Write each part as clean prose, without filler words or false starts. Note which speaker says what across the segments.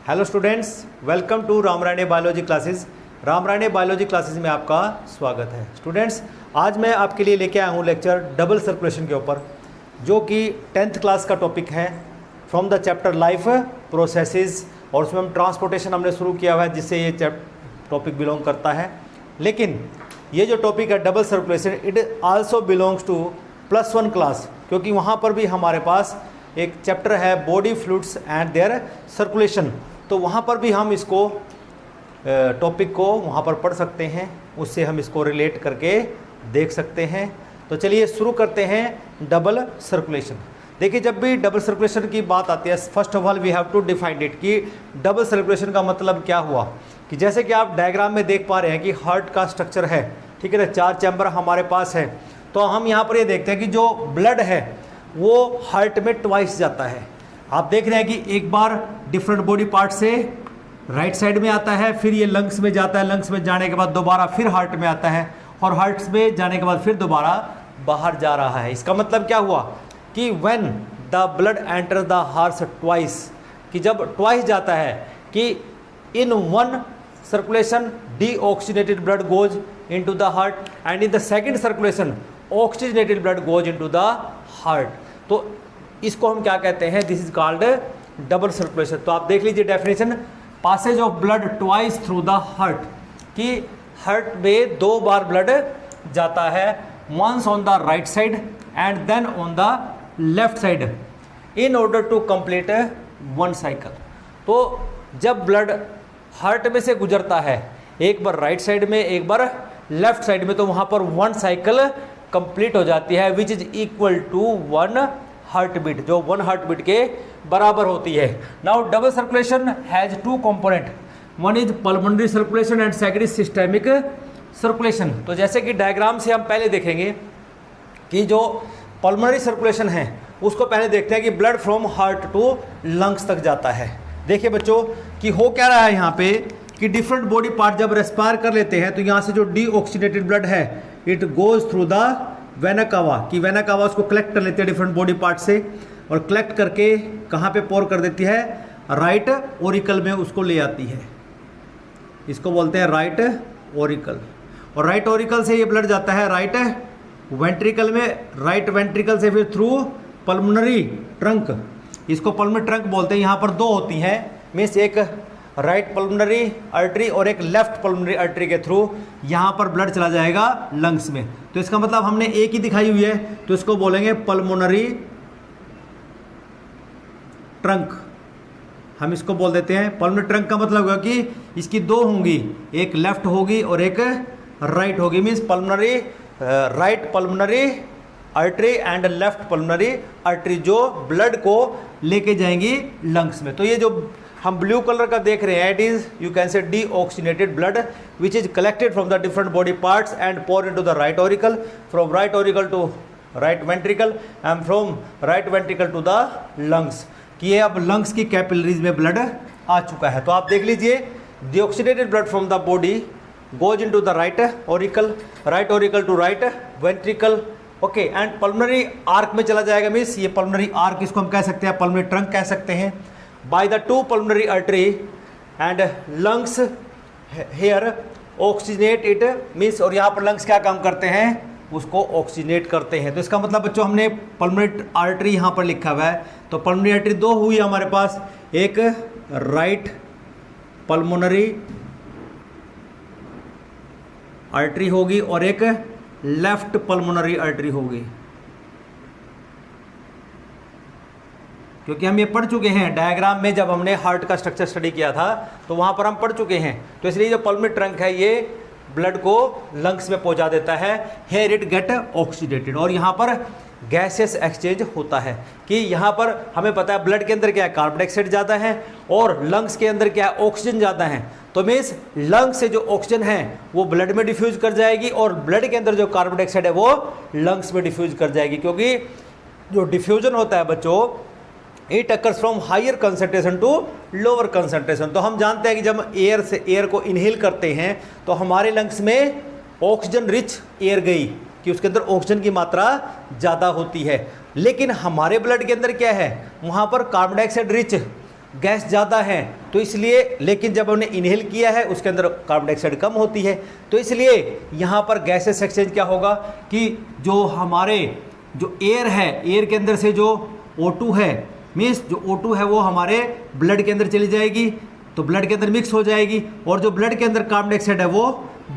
Speaker 1: Hello students, welcome to Ramrane biology classes. Ramrane biology classes में आपका स्वागत है। स्टूडेंट्स, आज मैं आपके लिए लेके आया हूँ लेक्चर डबल सर्कुलेशन के ऊपर, जो कि 10th क्लास का टॉपिक है from the chapter life processes, और उसमें हम ट्रांसपोर्टेशन हमने शुरू किया हुआ है, जिससे ये टॉपिक बिलोंग करता है। लेकिन ये जो टॉपिक है double circulation, it also belongs to +1 class, क्योंकि वहाँ पर भी हमारे पास एक चैप्टर है body fluids and their circulation. तो वहाँ पर भी हम इसको टॉपिक को वहाँ पर पढ़ सकते हैं, उससे हम इसको रिलेट करके देख सकते हैं। तो चलिए शुरू करते हैं डबल सर्कुलेशन। देखिए, जब भी डबल सर्कुलेशन की बात आती है, first of all we have to define it कि डबल सर्कुलेशन का मतलब क्या हुआ। कि जैसे कि आप डायग्राम में देख पा रहे हैं कि हार्ट का स्ट्रक्चर है, ठीक है ना, 4 चैम्बर हमारे पास है। तो हम यहाँ पर ये देखते हैं कि जो ब्लड है वो हार्ट में ट्वाइस जाता है। आप देख रहे हैं कि एक बार डिफरेंट बॉडी पार्ट से राइट साइड में आता है, फिर ये लंग्स में जाता है, लंग्स में जाने के बाद दोबारा फिर हार्ट में आता है, और हार्ट में जाने के बाद फिर दोबारा बाहर जा रहा है। इसका मतलब क्या हुआ कि when the blood enter the heart twice, कि जब ट्वाइस जाता है कि in one circulation deoxygenated blood goes into the heart and in the second circulation oxygenated blood goes into the heart. तो इसको हम क्या कहते हैं, this is called double circulation. तो आप देख लीजिए definition, passage of blood twice through the heart, कि हार्ट में 2 बार ब्लड जाता है, once on the right side and then on the left side, in order to complete 1 cycle. तो जब ब्लड हार्ट में से गुजरता है, एक बार राइट साइड में, एक बार लेफ्ट साइड में, तो वहाँ पर 1 साइकिल कंप्लीट हो जाती है, which is equal to 1 heart beat, जो 1 हार्ट बीट के बराबर होती है। Now double circulation has 2 component, one is pulmonary circulation and second is systemic circulation. तो जैसे कि डायग्राम से हम पहले देखेंगे कि जो पल्मोनरी सर्कुलेशन है उसको पहले देखते हैं कि blood from heart to lungs तक जाता है। देखिए बच्चों कि हो क्या रहा है यहाँ पे कि डिफरेंट बॉडी पार्ट जब रेस्पायर कर लेते हैं, तो यहाँ से जो डीऑक्सीडेटेड ब्लड है it goes through the vena cava, कि वेना कावा उसको कलेक्ट कर लेती है डिफरेंट बॉडी पार्ट से, और कलेक्ट करके कहाँ पे पोर कर देती है, राइट ओरिकल में उसको ले आती है। इसको बोलते हैं राइट ओरिकल, और राइट ओरिकल से ये ब्लड जाता है राइट वेंट्रिकल में, राइट वेंट्रिकल से फिर थ्रू पल्मोनरी ट्रंक, इसको पल्मोनरी ट्रंक बोलते हैं। यहाँ पर 2 होती हैं, मीन्स एक राइट पल्मोनरी आर्टरी और एक लेफ्ट पल्मोनरी आर्टरी के थ्रू यहाँ पर ब्लड चला जाएगा लंग्स में। तो इसका मतलब हमने एक ही दिखाई हुई है, तो इसको बोलेंगे पल्मोनरी ट्रंक, हम इसको बोल देते हैं। पल्मोनरी ट्रंक का मतलब होगा कि इसकी 2 होंगी, एक लेफ्ट होगी और एक राइट होगी, means pulmonary right pulmonary artery and left pulmonary artery, जो ब्लड को लेके जाएंगी लंग्स में। तो ये जो हम ब्लू कलर का देख रहे हैं, it is you can say deoxygenated blood which is collected from the different body parts and pour into the right auricle, from right auricle to right ventricle and from right ventricle to the lungs, कि ये अब lungs की capillaries में blood आ चुका है। तो आप देख लीजिए, deoxygenated blood from the body goes into the right auricle to right ventricle, okay, and pulmonary arch में चला जाएगा, मीन्स ये पल्मोनरी आर्क, इसको हम कह सकते हैं पल्मोनरी ट्रंक कह सकते हैं, by the 2 pulmonary artery and lungs here oxygenate it, means, और यहाँ पर लंग्स क्या काम करते हैं, उसको ऑक्सीजनेट करते हैं। तो इसका मतलब बच्चों हमने पल्मोनरी आर्टरी यहाँ पर लिखा हुआ है, तो पल्मोनरी आर्टरी 2 हुई हमारे पास, एक राइट पल्मोनरी आर्टरी होगी और एक लेफ्ट पल्मोनरी आर्टरी होगी, क्योंकि हम ये पढ़ चुके हैं डायग्राम में, जब हमने हार्ट का स्ट्रक्चर स्टडी किया था तो वहाँ पर हम पढ़ चुके हैं। तो इसलिए जो पल्मोनरी ट्रंक है ये ब्लड को लंग्स में पहुँचा देता है, हेयर इट गेट ऑक्सीडेटेड, और यहाँ पर गैसेस एक्सचेंज होता है, कि यहाँ पर हमें पता है ब्लड के अंदर क्या है, कार्बन डाइऑक्साइड ज़्यादा है, और लंग्स के अंदर क्या है, ऑक्सीजन ज़्यादा है। तो मीन्स लंग्स से जो ऑक्सीजन है वो ब्लड में डिफ्यूज कर जाएगी, और ब्लड के अंदर जो कार्बन डाइऑक्साइड है वो लंग्स में डिफ्यूज कर जाएगी, क्योंकि जो डिफ्यूजन होता है बच्चों, it occurs from higher concentration to lower concentration. तो हम जानते हैं कि जब एयर को इनहेल करते हैं तो हमारे लंग्स में ऑक्सीजन रिच एयर गई, कि उसके अंदर ऑक्सीजन की मात्रा ज़्यादा होती है। लेकिन हमारे ब्लड के अंदर क्या है, वहाँ पर कार्बन डाइऑक्साइड रिच गैस ज़्यादा है तो इसलिए, लेकिन जब हमने इनहेल किया है उसके अंदर कार्बन डाइऑक्साइड कम होती है, तो इसलिए यहाँ पर गैसेस एक्सचेंज क्या होगा कि जो हमारे जो एयर है, एयर के अंदर से जो O2 है, मीन्स जो O2 है वो हमारे ब्लड के अंदर चली जाएगी, तो ब्लड के अंदर मिक्स हो जाएगी, और जो ब्लड के अंदर कार्बन डाइऑक्साइड है वो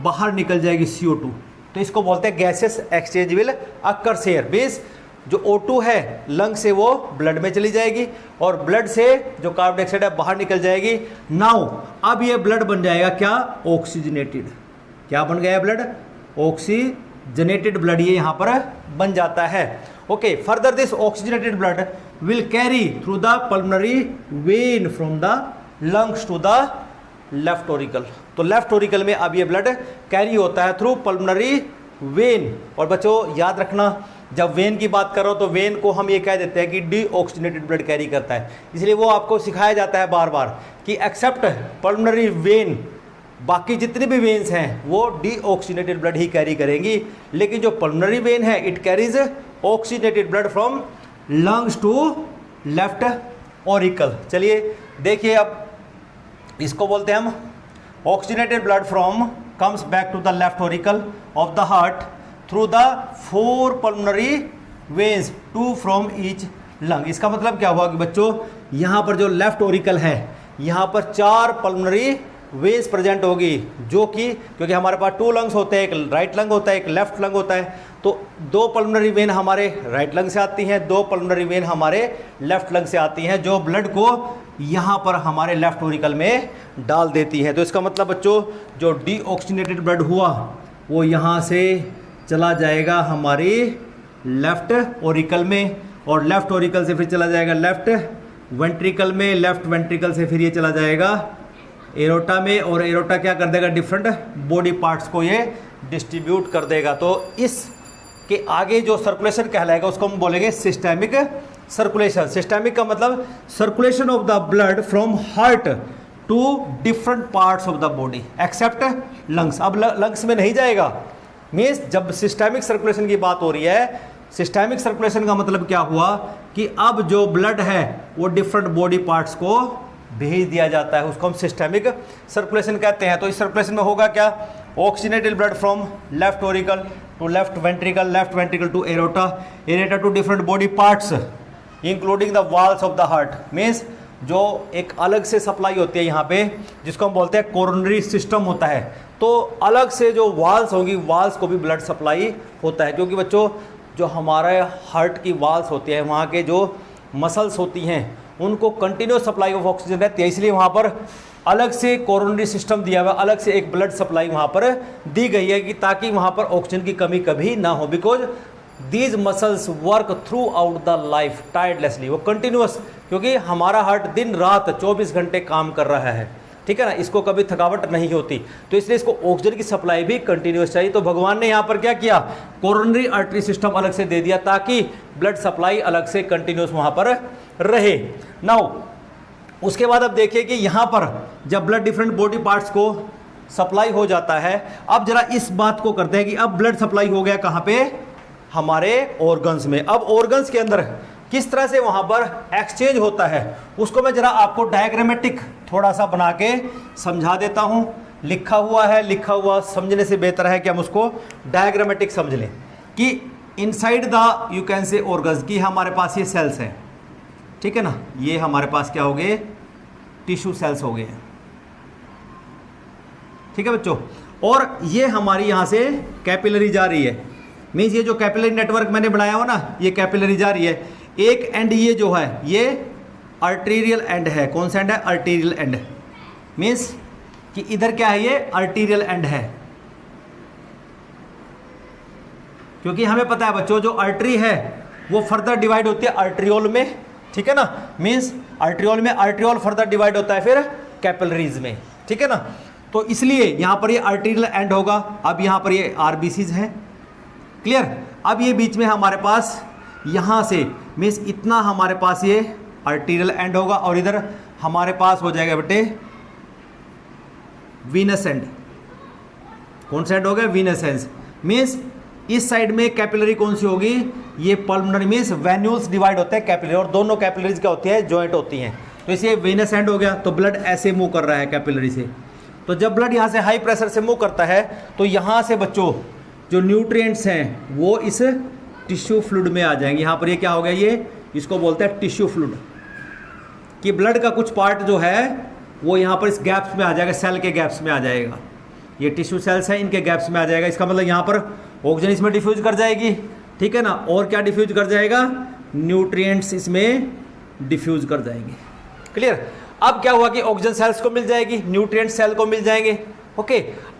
Speaker 1: बाहर निकल जाएगी CO2। तो इसको बोलते हैं gases exchange will occur share. Means जो O2 है लंग से वो ब्लड में चली जाएगी, और ब्लड से जो कार्बन डाइऑक्साइड है बाहर निकल जाएगी। नाउ अब ये ब्लड बन जाएगा क्या, ऑक्सीजनेटेड। क्या बन गया ब्लड, ऑक्सीजनेटेड ब्लड ये यहाँ पर बन जाता है। Okay, further this oxygenated blood will carry through the pulmonary vein from the lungs to the left auricle. तो लेफ्ट ऑरिकल में अब ये ब्लड कैरी होता है थ्रू पल्मोनरी वेन। और बच्चों याद रखना, जब वेन की बात कर रहा हो तो वेन को हम ये कह देते हैं कि डीऑक्सीजनेटेड ब्लड कैरी करता है, इसलिए वो आपको सिखाया जाता है बार बार कि एक्सेप्ट पल्मोनरी वेन, बाकी जितने भी वेन्स हैं वो डीऑक्सीजनेटेड ब्लड ही कैरी करेंगी, लेकिन जो पल्मोनरी वेन है it carries oxygenated blood from lungs to left auricle. चलिए देखिए, अब इसको बोलते हैं हम oxygenated blood from comes back to the left auricle of the heart through the 4 pulmonary veins, 2 from each lung. इसका मतलब क्या हुआ कि बच्चों यहाँ पर जो लेफ्ट ऑरिकल है यहाँ पर 4 पल्मोनरी वेन्स प्रेजेंट होगी, जो कि क्योंकि हमारे पास 2 लंग्स होते हैं, एक राइट लंग होता है एक लेफ्ट लंग होता है, तो 2 पल्मोनरी वेन हमारे राइट लंग से आती हैं, 2 पल्मोनरी वेन हमारे लेफ्ट लंग से आती हैं, जो ब्लड को यहाँ पर हमारे लेफ्ट ऑरिकल में डाल देती है। तो इसका मतलब बच्चों जो डीऑक्सीजनेटेड ब्लड हुआ वो यहाँ से चला जाएगा हमारी लेफ्ट ऑरिकल में, और लेफ्ट ऑरिकल से फिर चला जाएगा लेफ्ट वेंट्रिकल में, लेफ्ट वेंट्रिकल से फिर ये चला जाएगा एरोटा में, और एरोटा क्या कर देगा, डिफरेंट बॉडी पार्ट्स को ये डिस्ट्रीब्यूट कर देगा। तो इस के आगे जो सर्कुलेशन कहलाएगा उसको हम बोलेंगे सिस्टेमिक सर्कुलेशन। सिस्टेमिक का मतलब circulation of the blood from heart to different parts of the body except lungs. अब लंग्स में नहीं जाएगा, मीन्स जब सिस्टेमिक सर्कुलेशन की बात हो रही है, सिस्टेमिक सर्कुलेशन का मतलब क्या हुआ कि अब जो ब्लड है वो डिफरेंट बॉडी पार्ट्स को भेज दिया जाता है, उसको हम सिस्टेमिक सर्कुलेशन कहते हैं। तो इस सर्कुलेशन में होगा क्या, oxygenated blood from left auricle to left ventricle to aorta, aorta to different body parts including the walls of the heart. Means जो एक अलग से सप्लाई होती है यहाँ पे जिसको हम बोलते हैं कोरोनरी सिस्टम होता है, तो अलग से जो वॉल्स होंगी वॉल्स को भी ब्लड सप्लाई होता है, क्योंकि बच्चों जो हमारे हार्ट की वॉल्स होती है वहाँ के जो मसल्स होती हैं उनको कंटिन्यूस सप्लाई ऑफ ऑक्सीजन रहती है, इसलिए वहाँ पर अलग से कोरोनरी सिस्टम दिया हुआ, अलग से एक ब्लड सप्लाई वहाँ पर दी गई है कि ताकि वहाँ पर ऑक्सीजन की कमी कभी ना हो, because these muscles work throughout the life tiredlessly, वो कंटिन्यूस, क्योंकि हमारा हार्ट दिन रात 24 घंटे काम कर रहा है, ठीक है ना, इसको कभी थकावट नहीं होती, तो इसलिए इसको ऑक्सीजन की सप्लाई भी कंटिन्यूस चाहिए। तो भगवान ने यहाँ पर क्या किया, कोरोनरी आर्टरी सिस्टम अलग से दे दिया ताकि ब्लड सप्लाई अलग से कंटिन्यूस वहाँ पर रहे। नाउ उसके बाद अब देखिए कि यहाँ पर जब ब्लड डिफरेंट बॉडी पार्ट्स को सप्लाई हो जाता है, अब जरा इस बात को करते हैं कि अब ब्लड सप्लाई हो गया कहाँ पे, हमारे ऑर्गन्स में। अब ऑर्गन्स के अंदर किस तरह से वहाँ पर एक्सचेंज होता है उसको मैं जरा आपको डायग्रामेटिक थोड़ा सा बना के समझा देता हूँ। लिखा हुआ है, लिखा हुआ समझने से बेहतर है कि हम उसको डायग्रामेटिक समझ लें कि इनसाइड द यू कैन से ऑर्गन्स की हमारे पास ये सेल्स हैं, ठीक है ना, ये हमारे पास क्या हो गए, टिश्यू सेल्स हो गए हैं, ठीक है बच्चों। और ये हमारी यहाँ से कैपिलरी जा रही है, मीन्स ये जो कैपिलरी नेटवर्क मैंने बनाया हो ना, ये कैपिलरी जा रही है। एक एंड ये जो है ये आर्टेरियल एंड है, कौन सा एंड है, आर्टेरियल एंड, मीन्स कि इधर क्या है, ये आर्टेरियल एंड है, क्योंकि हमें पता है बच्चों जो आर्टरी है वो फर्दर डिवाइड होती है आर्ट्रियोल में, ठीक है ना, मीन्स आर्ट्रियोल में आर्ट्रियोल फर्दर डिवाइड होता है फिर कैपिलरीज में, ठीक है ना। तो इसलिए यहाँ पर ये आर्टेरियल एंड होगा। अब यहाँ पर ये आरबीसीज हैं, क्लियर। अब ये बीच में हमारे पास यहाँ से मीन्स इतना हमारे पास ये आर्टेरियल एंड होगा, और इधर हमारे पास हो जाएगा बेटे वीनस एंड। कौन सा एंड हो गया, वीनस एंड। मीन्स इस साइड में कैपिलरी कौन सी होगी, ये पल्मोनरी, मीन्स वेन्यूल्स डिवाइड होते हैं कैपिलरी, और दोनों कैपिलरीज क्या होती है, जॉइंट होती हैं। तो इसे वेनस एंड हो गया, तो ब्लड ऐसे मूव कर रहा है कैपिलरी से। तो जब ब्लड यहाँ से हाई प्रेशर से मूव करता है तो यहाँ से बच्चों जो न्यूट्रिएंट्स हैं वो इस टिश्यू फ्लूइड में आ जाएंगे। यहाँ पर ये क्या हो गया, ये इसको बोलते हैं टिश्यू फ्लूइड, कि ब्लड का कुछ पार्ट जो है वो यहाँ पर इस गैप्स में आ जाएगा, सेल के गैप्स में आ जाएगा। ये टिश्यू सेल्स हैं, इनके गैप्स में आ जाएगा। इसका मतलब यहाँ पर ऑक्सीजन इसमें डिफ्यूज कर जाएगी, ठीक है ना। और क्या डिफ्यूज कर जाएगा, न्यूट्रिएंट्स इसमें डिफ्यूज कर जाएंगे। क्लियर। अब क्या हुआ कि ऑक्सीजन सेल्स को मिल जाएगी, न्यूट्रिएंट सेल को मिल जाएंगे। ओके,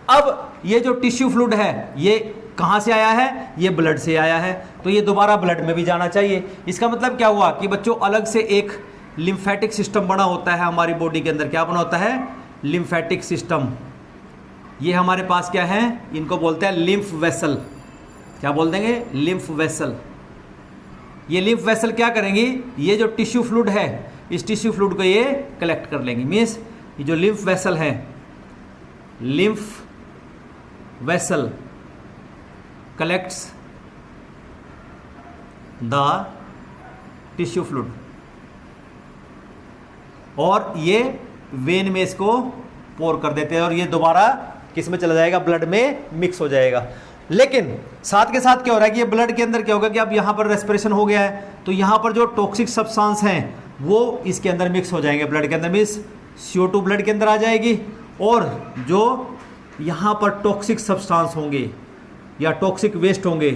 Speaker 1: अब ये जो टिश्यू फ्लूइड है ये कहाँ से आया है, ये ब्लड से आया है, तो ये दोबारा ब्लड में भी जाना चाहिए। इसका मतलब क्या हुआ कि बच्चों अलग से एक लिम्फेटिक सिस्टम बना होता है हमारी बॉडी के अंदर। क्या बना होता है, लिम्फेटिक सिस्टम। ये हमारे पास क्या है, इनको बोलते हैं लिम्फ वेसल। क्या बोल देंगे, लिम्फ वेसल। ये लिम्फ वेसल क्या करेंगी, ये जो टिश्यू फ्लूइड है इस टिश्यू फ्लूइड को ये कलेक्ट कर लेंगे। मीन्स ये जो लिम्फ वेसल है, lymph vessel collects the tissue fluid, और ये वेन में इसको पोर कर देते हैं और ये दोबारा किस में चला जाएगा, ब्लड में मिक्स हो जाएगा। लेकिन साथ के साथ क्या हो रहा है कि ये ब्लड के अंदर क्या होगा कि अब यहाँ पर रेस्पिरेशन हो गया है तो यहाँ पर जो टॉक्सिक सब्सटेंस हैं वो इसके अंदर मिक्स हो जाएंगे, ब्लड के अंदर। मीन्स CO2 ब्लड के अंदर आ जाएगी, और जो यहाँ पर टॉक्सिक सब्सटेंस होंगे या टॉक्सिक वेस्ट होंगे,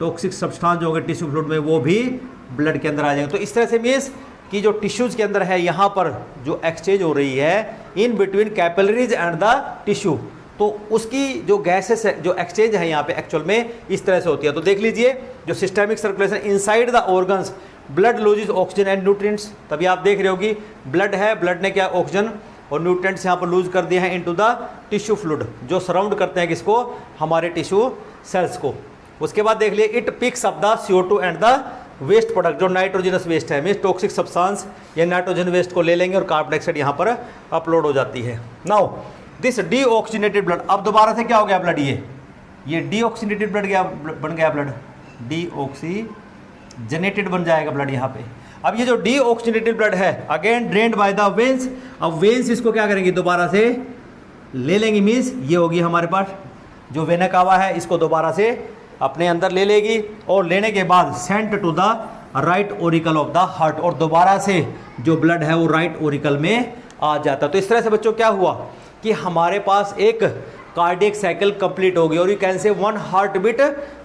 Speaker 1: टॉक्सिक सब्सटेंस जो होंगे टिश्यू फ्लूइड में, वो भी ब्लड के अंदर आ जाएंगे। तो इस तरह से मीन्स कि जो टिश्यूज़ के अंदर है यहाँ पर जो एक्सचेंज हो रही है in between capillaries and the tissue, तो उसकी जो गैसेस है, जो एक्सचेंज है यहाँ पे एक्चुअल में इस तरह से होती है। तो देख लीजिए जो systemic circulation inside the organs, blood loses oxygen and nutrients. तभी आप देख रहे हो कि ब्लड है, ब्लड ने क्या ऑक्सीजन और न्यूट्रिएंट्स यहाँ पर लूज कर दिए हैं इनटू द टिश्यू फ्लूइड, जो सराउंड करते हैं किसको, हमारे टिश्यू सेल्स को। उसके बाद देख लिए it picks up the CO2 and the waste product, जो नाइट्रोजनस वेस्ट है, मीन्स टॉक्सिक सब्सटेंस या नाइट्रोजन वेस्ट को ले लेंगे और कार्बन डाइऑक्साइड यहाँ पर अपलोड हो जाती है। नाउ दिस डीऑक्सीनेटेड ब्लड, अब दोबारा से क्या हो गया ब्लड, ये डीऑक्सीनेटेड ब्लड बन गया ब्लड, डीऑक्सीजनेटेड बन जाएगा ब्लड यहाँ पे। अब ये जो डीऑक्सीनेटेड ब्लड है again drained by the veins. अब वेन्स इसको क्या करेंगे, दोबारा से ले लेंगे। मीन्स ये होगी हमारे पास जो वेना कावा है, इसको दोबारा से अपने अंदर ले लेगी और लेने के बाद sent to the right auricle of the heart, और दोबारा से जो ब्लड है वो राइट ओरिकल में आ जाता है। तो इस तरह से बच्चों क्या हुआ कि हमारे पास एक कार्डियक साइकिल कंप्लीट हो गई, और you can say one heart beat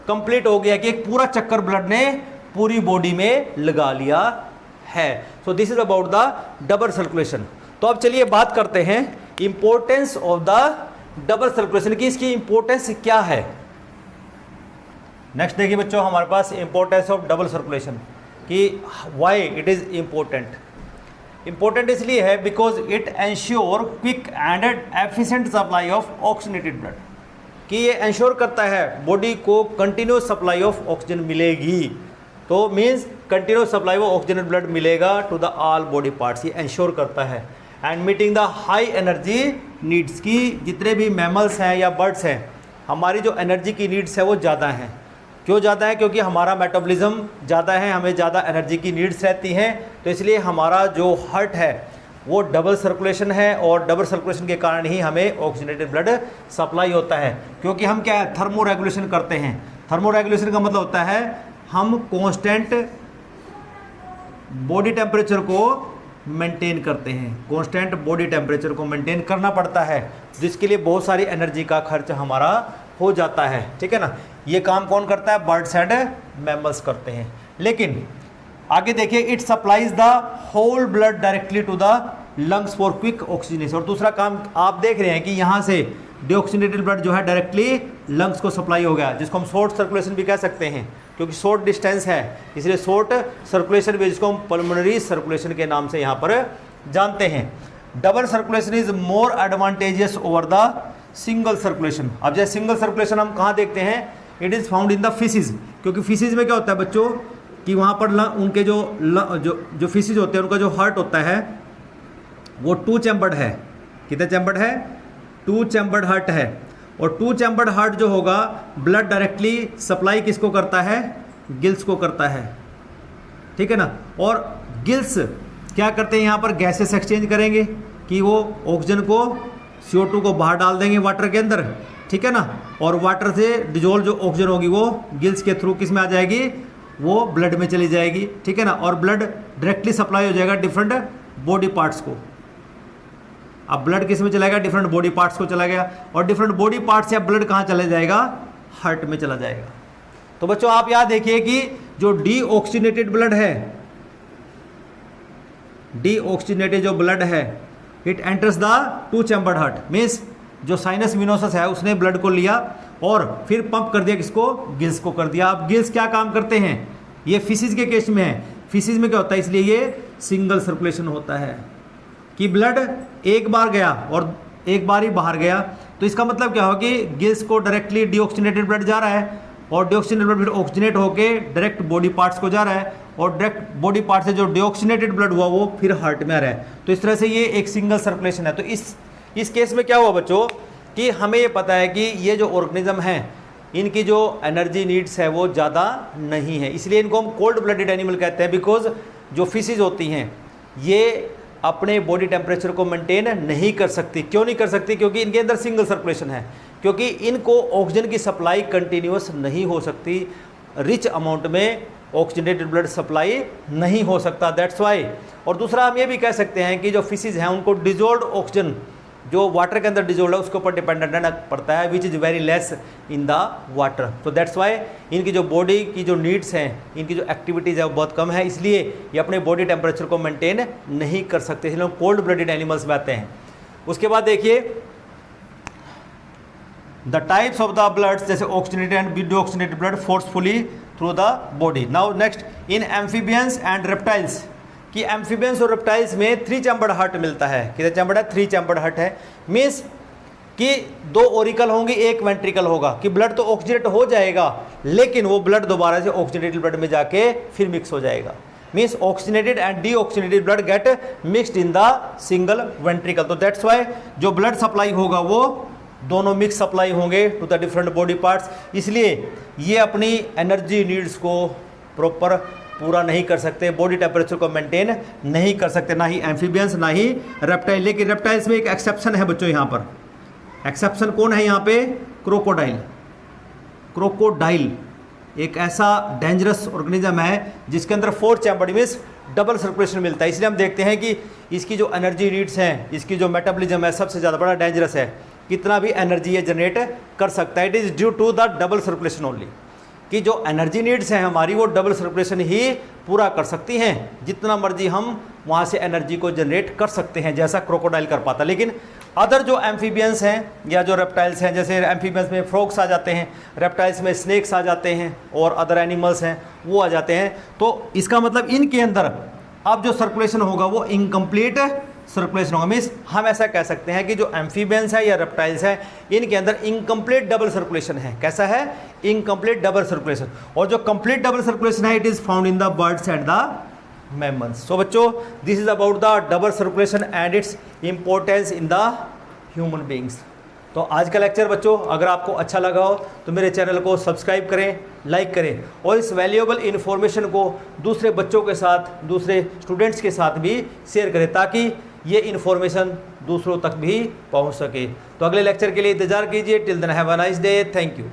Speaker 1: complete हो गया कि एक पूरा चक्कर ब्लड ने पूरी बॉडी में लगा लिया है। So this is about the double circulation. तो अब चलिए बात करते हैं importance of the double circulation की, इसकी इंपॉर्टेंस क्या है। नेक्स्ट देखिए बच्चों हमारे पास इंपॉर्टेंस ऑफ डबल सर्कुलेशन कि why it is important. Important इसलिए है because it ensure quick and efficient supply of oxygenated blood, कि ये एंश्योर करता है बॉडी को कंटिन्यूस सप्लाई ऑफ ऑक्सीजन मिलेगी। तो means continuous supply of oxygen blood मिलेगा to the all body parts, ये एंश्योर करता है। And meeting the high energy needs, की जितने भी मैमल्स हैं या बर्ड्स हैं, हमारी जो एनर्जी की नीड्स है वो ज़्यादा हैं। क्यों ज़्यादा है, क्योंकि हमारा मेटाबॉलिज्म ज़्यादा है, हमें ज़्यादा एनर्जी की नीड्स रहती हैं, तो इसलिए हमारा जो हार्ट है वो डबल सर्कुलेशन है, और डबल सर्कुलेशन के कारण ही हमें ऑक्सीजनेटेड ब्लड सप्लाई होता है। क्योंकि हम क्या है, थर्मो रेगुलेशन करते हैं। थर्मो रेगुलेशन का मतलब होता है हम कांस्टेंट बॉडी टेम्परेचर को मेंटेन करते हैं, कांस्टेंट बॉडी टेम्परेचर को मेंटेन करना पड़ता है, जिसके लिए बहुत सारी एनर्जी का खर्च हमारा हो जाता है। ठीक है ना, ये काम कौन करता है, बर्ड्स एंड मैमल्स करते हैं। लेकिन आगे देखिए, it supplies the whole blood directly to the lungs for quick oxygenation. और दूसरा काम आप देख रहे हैं कि यहाँ से डीऑक्सीनेटेड ब्लड जो है डायरेक्टली लंग्स को सप्लाई हो गया, जिसको हम शॉर्ट सर्कुलेशन भी कह सकते हैं, क्योंकि शॉर्ट डिस्टेंस है इसलिए शॉर्ट सर्कुलेशन भी, जिसको हम पल्मोनरी सर्कुलेशन के नाम से यहाँ पर जानते हैं। Double circulation is more advantageous over the single circulation. अब जैसे सिंगल सर्कुलेशन हम कहाँ देखते हैं, it is found in the fishes, क्योंकि फिशेज में क्या होता है बच्चों कि वहाँ पर उनके जो फिशेज होते हैं उनका जो हार्ट होता है वो 2 चैम्बर्ड है। कितने चैम्बर्ड है, 2 चैम्बर्ड हार्ट है। और 2 चैम्बर्ड हार्ट जो होगा ब्लड डायरेक्टली सप्लाई किसको करता है, गिल्स को करता है। ठीक है ना, और गिल्स क्या करते हैं यहाँ पर गैसेस एक्सचेंज करेंगे कि वो ऑक्सीजन को CO2 को बाहर डाल देंगे वाटर के अंदर, ठीक है ना, और वाटर से डिजोल्व जो ऑक्सीजन होगी वो गिल्स के थ्रू किस में आ जाएगी, वो ब्लड में चली जाएगी, ठीक है ना, और ब्लड डायरेक्टली सप्लाई हो जाएगा डिफरेंट बॉडी पार्ट्स को। अब ब्लड किस में चलाएगा, डिफरेंट बॉडी पार्ट्स को चला गया, और डिफरेंट बॉडी पार्ट्स से अब ब्लड कहाँ चला जाएगा, हार्ट में चला जाएगा। तो बच्चों आप याद देखिए कि जो डीऑक्सीजनेटेड ब्लड है, डीऑक्सीजनेटेड जो ब्लड है, it enters the two chambered heart, means जो साइनस विनोसस है उसने ब्लड को लिया और फिर पंप कर दिया किसको, गिल्स को कर दिया। अब गिल्स क्या काम करते हैं, ये फिसिस के केस में है, फिसिस में क्या होता है, इसलिए ये सिंगल सर्कुलेशन होता है कि ब्लड एक बार गया और एक बार ही बाहर गया। तो इसका मतलब क्या होगा कि गिल्स को डायरेक्टली डीऑक्सीजनेटेड ब्लड जा रहा है और डीऑक्सीजनेटेड ब्लड फिर ऑक्सीजनेट होकर डायरेक्ट बॉडी पार्ट्स को जा रहा है और डायरेक्ट बॉडी पार्ट से जो डीऑक्सीजनेटेड ब्लड हुआ वो फिर हार्ट में आ रहा है। तो इस तरह से ये एक सिंगल सर्कुलेशन है। तो इस केस में क्या हुआ बच्चों कि हमें ये पता है कि ये जो ऑर्गेनिज्म हैं इनकी जो एनर्जी नीड्स है वो ज़्यादा नहीं है, इसलिए इनको हम कोल्ड ब्लडेड एनिमल कहते हैं। बिकॉज जो फिशेज होती हैं ये अपने बॉडी टेम्परेचर को मेंटेन नहीं कर सकती। क्यों नहीं कर सकती, क्योंकि इनके अंदर सिंगल सर्कुलेशन है, क्योंकि इनको ऑक्सीजन की सप्लाई कंटिन्यूस नहीं हो सकती, रिच अमाउंट में ऑक्सीजनेटेड ब्लड सप्लाई नहीं हो सकता, दैट्स वाई। और दूसरा हम ये भी कह सकते हैं कि जो फिशेज हैं उनको डिजोल्व ऑक्सीजन जो वाटर के अंदर डिजोल्व है उसके ऊपर डिपेंडेंट रहना पड़ता है, which is very less in the water. तो दैट्स वाई इनकी जो बॉडी की जो नीड्स हैं, इनकी जो एक्टिविटीज़ है वो बहुत कम है, इसलिए ये अपने बॉडी टेम्परेचर को मेंटेन नहीं कर सकते, इसलिए कोल्ड ब्लडेड एनिमल्स में आते हैं। उसके बाद देखिए the types of the bloods, जैसे oxygenated and deoxygenated blood forcefully through the body. Now next, in amphibians and reptiles, कि एम्फीबियंस और रेप्टाइल्स में 3 चैम्बर्ड हार्ट मिलता है। कितने चैम्बर्ड है, 3 चैम्बर्ड हार्ट है। मीन्स कि 2 ओरिकल होंगे, 1 वेंट्रिकल होगा, कि ब्लड तो ऑक्सीजनेट हो जाएगा लेकिन वो ब्लड दोबारा से ऑक्सीजनेटेड ब्लड में जाके फिर मिक्स हो जाएगा। Means oxygenated and deoxygenated blood get mixed in the single ventricle. तो दैट्स वाई जो ब्लड सप्लाई होगा वो दोनों मिक्स सप्लाई होंगे to the different body parts, इसलिए ये अपनी एनर्जी नीड्स को प्रॉपर पूरा नहीं कर सकते, बॉडी टेम्परेचर को मेंटेन नहीं कर सकते, ना ही एम्फीबियंस ना ही रेप्टाइल। लेकिन रेप्टाइल्स में एक एक्सेप्शन है बच्चों, यहाँ पर एक्सेप्शन कौन है यहाँ पे, क्रोकोडाइल। क्रोकोडाइल एक ऐसा डेंजरस ऑर्गेनिज्म है जिसके अंदर 4 चैम्बर्ड मीन्स डबल सर्कुलेशन मिलता है, इसलिए हम देखते हैं कि इसकी जो एनर्जी नीड्स हैं, इसकी जो मेटाबॉलिज्म है सबसे ज़्यादा बड़ा डेंजरस है, कितना भी एनर्जी ये जनरेट कर सकता है। It is due to the double circulation only, कि जो एनर्जी नीड्स हैं हमारी वो डबल सर्कुलेशन ही पूरा कर सकती हैं, जितना मर्जी हम वहाँ से एनर्जी को जनरेट कर सकते हैं जैसा क्रोकोडाइल कर पाता। लेकिन अदर जो एम्फीबियंस हैं या जो रेप्टाइल्स हैं, जैसे एम्फीबियंस में फ्रॉग्स आ जाते हैं, रेप्टाइल्स में स्नेक्स आ जाते हैं और अदर एनिमल्स हैं वो आ जाते हैं, तो इसका मतलब इनके अंदर अब जो सर्कुलेशन होगा वो इनकम्प्लीट सर्कुलेशन होगा। मीन्स हम ऐसा कह सकते हैं कि जो एम्फीबियंस है या रेप्टाइल्स है इनके अंदर इनकम्प्लीट डबल सर्कुलेशन है। कैसा है, इनकम्प्लीट डबल सर्कुलेशन। और जो कंप्लीट डबल सर्कुलेशन है it is found in the birds and the mammals. So बच्चों this is about the double circulation and its importance in the human beings. तो आज का लेक्चर बच्चों अगर आपको अच्छा लगा हो तो मेरे चैनल को सब्सक्राइब करें, लाइक करें और इस वैल्यूएबल इन्फॉर्मेशन को दूसरे बच्चों के साथ, दूसरे स्टूडेंट्स के साथ भी शेयर करें ताकि ये इन्फॉर्मेशन दूसरों तक भी पहुंच सके। तो अगले लेक्चर के लिए इंतजार कीजिए। Till then have a nice day, thank you.